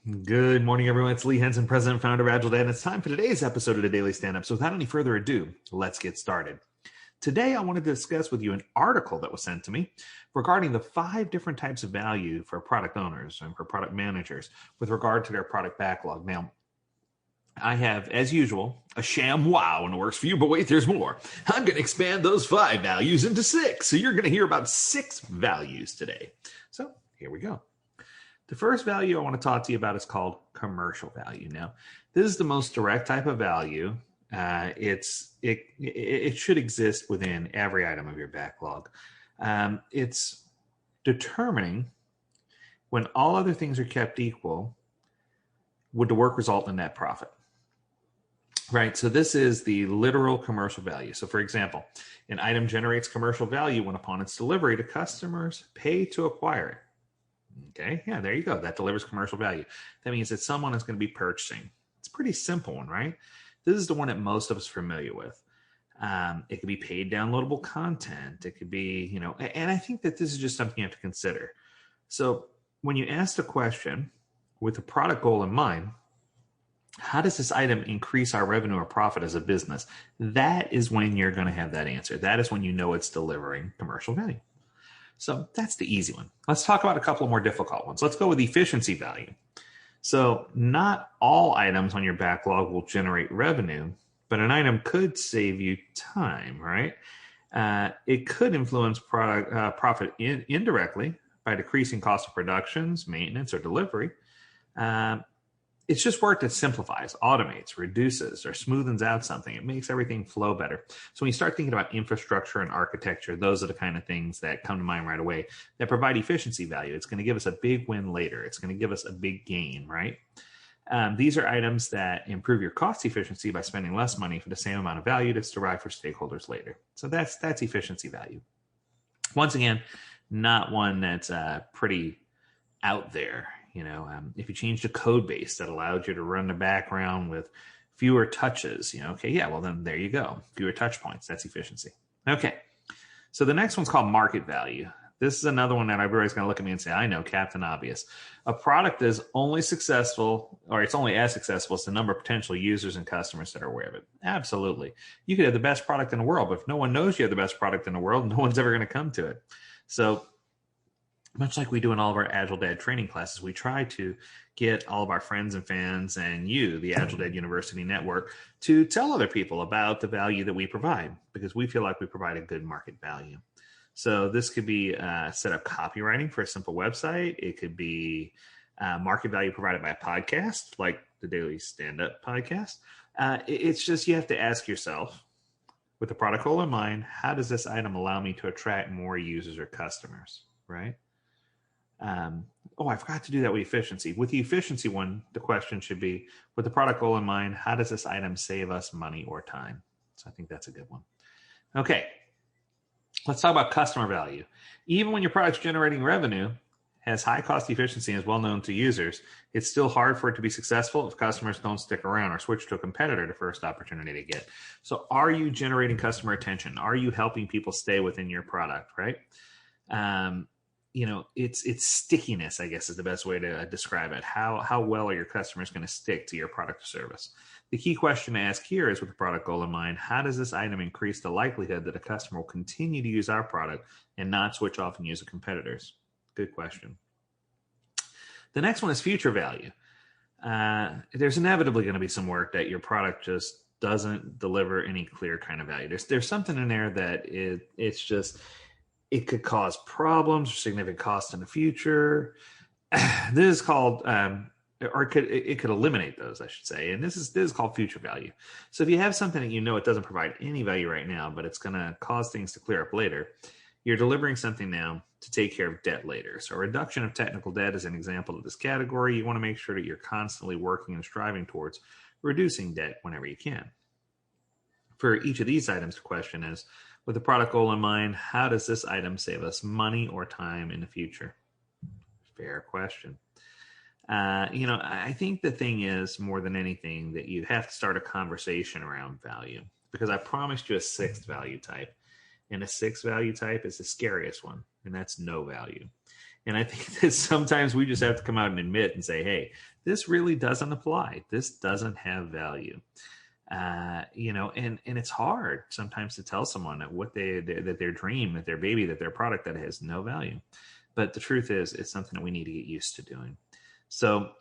Good morning, everyone. It's Lee Henson, President and Founder of AgileDad, and it's time for today's episode of the Daily Stand-Up. So without any further ado, let's get started. Today, I wanted to discuss with you an article that was sent to me regarding the 5 different types of value for product owners and for product managers with regard to their product backlog. Now, I have, as usual, a sham wow in the works for you, but wait, there's more. I'm going to expand those 5 values into 6. So you're going to hear about 6 values today. So here we go. The first value I want to talk to you about is called commercial value. Now, this is the most direct type of value. It should exist within every item of your backlog. It's determining, when all other things are kept equal, would the work result in net profit? Right, so this is the literal commercial value. So for example, an item generates commercial value when upon its delivery to customers pay to acquire it. Okay, yeah, there you go. That delivers commercial value. That means that someone is going to be purchasing. It's a pretty simple one, right? This is the one that most of us are familiar with. It could be paid downloadable content. It could be, and I think that this is just something you have to consider. So when you ask the question with a product goal in mind, how does this item increase our revenue or profit as a business? That is when you're going to have that answer. That is when you know it's delivering commercial value. So that's the easy one. Let's talk about a couple of more difficult ones. Let's go with efficiency value. So not all items on your backlog will generate revenue, but an item could save you time, right? It could influence profit indirectly by decreasing cost of productions, maintenance, or delivery. It's just work that simplifies, automates, reduces, or smoothens out something. It makes everything flow better. So when you start thinking about infrastructure and architecture, those are the kind of things that come to mind right away that provide efficiency value. It's going to give us a big win later. It's going to give us a big gain, right? These are items that improve your cost efficiency by spending less money for the same amount of value that's derived for stakeholders later. So that's efficiency value. Once again, not one that's pretty out there. If you change the code base that allowed you to run the background with fewer touches, well, then there you go. Fewer touch points. That's efficiency. Okay. So the next one's called market value. This is another one that everybody's going to look at me and say, I know, Captain Obvious. A product is only successful, or it's only as successful as the number of potential users and customers that are aware of it. Absolutely. You could have the best product in the world, but if no one knows you have the best product in the world, no one's ever going to come to it. So much like we do in all of our AgileDad training classes, we try to get all of our friends and fans and you, the AgileDad University Network, to tell other people about the value that we provide, because we feel like we provide a good market value. So this could be set up copywriting for a simple website. It could be market value provided by a podcast, like the Daily Stand-Up podcast. It's just, you have to ask yourself, with the product goal in mind, how does this item allow me to attract more users or customers, right? I forgot to do that with efficiency. With the efficiency one, the question should be, with the product goal in mind, how does this item save us money or time? So I think that's a good one. Okay, let's talk about customer value. Even when your product's generating revenue, has high cost efficiency, and is well known to users, it's still hard for it to be successful if customers don't stick around or switch to a competitor the first opportunity they get. So are you generating customer attention? Are you helping people stay within your product, right? It's stickiness, I guess, is the best way to describe it. How well are your customers going to stick to your product or service? The key question to ask here is, with the product goal in mind, how does this item increase the likelihood that a customer will continue to use our product and not switch off and use a competitor's? Good question. The next one is future value. There's inevitably going to be some work that your product just doesn't deliver any clear kind of value. There's something in there that it could cause problems or significant cost in the future. This is called, it could eliminate those, I should say. And this is called future value. So if you have something that it doesn't provide any value right now, but it's going to cause things to clear up later, you're delivering something now to take care of debt later. So a reduction of technical debt is an example of this category. You want to make sure that you're constantly working and striving towards reducing debt whenever you can. For each of these items, the question is, with the product goal in mind, how does this item save us money or time in the future? Fair question. I think the thing is, more than anything, that you have to start a conversation around value, because I promised you a 6th value type. And a 6th value type is the scariest one, and that's no value. And I think that sometimes we just have to come out and admit and say, hey, this really doesn't apply. This doesn't have value. And it's hard sometimes to tell someone that their dream, that their baby, that their product, that has no value. But the truth is, it's something that we need to get used to doing. So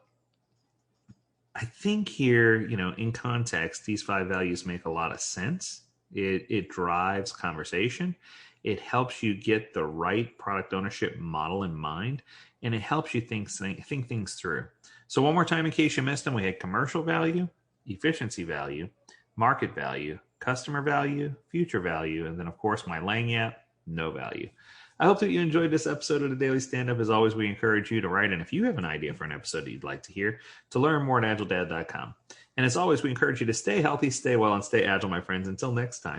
I think here, in context, these 5 values make a lot of sense. It drives conversation. It helps you get the right product ownership model in mind, and it helps you think things through. So one more time, in case you missed them, we had commercial value, efficiency value, market value, customer value, future value, and then, of course, my Lagniappe, no value. I hope that you enjoyed this episode of the Daily Stand-Up. As always, we encourage you to write in if you have an idea for an episode that you'd like to hear, to learn more at agiledad.com. And as always, we encourage you to stay healthy, stay well, and stay agile, my friends. Until next time.